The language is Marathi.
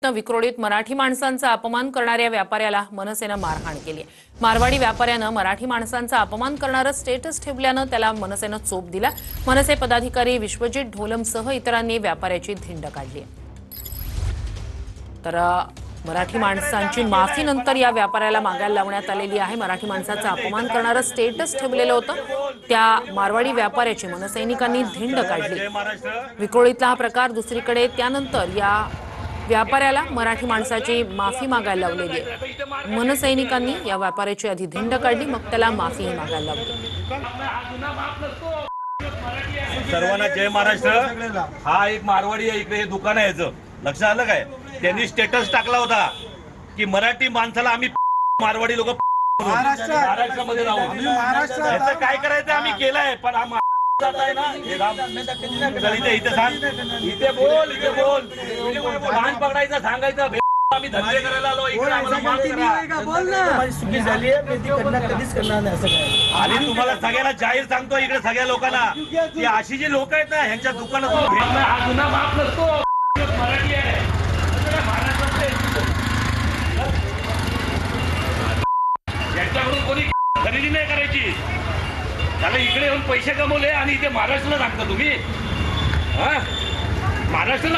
विक्रोळीत मराठी माणसांचा अपमान करणाऱ्या व्यापाऱ्याला मनसेनं मारहाण केली। मारवाडी व्यापाऱ्यानं मराठी माणसांचा अपमान करणारं स्टेटस ठेवल्यानं त्याला मनसेनं चोप दिला। मनसे पदाधिकारी विश्वजित ढोलमसह इतरांनी व्यापाऱ्याची धिंड काढली। तर मराठी माणसांची माफी नंतर या व्यापाऱ्याला मागायला लावण्यात आलेली आहे। मराठी माणसाचा अपमान करणारं स्टेटस ठेवलेलं होतं, त्या मारवाडी व्यापाऱ्याची मनसैनिकांनी धिंड काढली। विक्रोळीतला हा प्रकार दुसरीकडे, त्यानंतर या व्यापाऱ्याला मराठी माणसाची माफी मागायला लावलेली आहे। मनसैनिकांनी या व्यापाऱ्याची आधी धिंड काढली, मग त्याला माफीही मागायला लावली। सर्वांना जय महाराष्ट्र। हा एक मारवाडी आहे, इकडे हे दुकान आहे याचं, लक्षात आलं काय? त्यांनी स्टेटस टाकला होता की मराठी माणसाला आम्ही मारवाडी लोक महाराष्ट्रामध्ये राहू, याचं काय करायचं आम्ही केलंय, पण इथे सांग, इथे बोल, इथे बोल, कान पकडायचं, सांगायचं आम्ही धंदे करायला आलो इकडे, आम्हाला माफ करा। बोल ना, माझी चुकी झाली आहे, मी ती कधीच करणार नाही असं काय। आणि तुम्हाला सगळ्यांना जाहीर सांगतो इकडे सगळ्या लोकांना की अशी जी लोक आहेत ना, ह्यांच्या दुकानातून हा गुन्हा माफ नसतो। मराठी आहे, यांच्याकडून कोणी खरेदी नाही करायची। त्याला इकडे येऊन पैसे कमवले आणि इथे महाराष्ट्राला सांगता तुम्ही, महाराष्ट्राला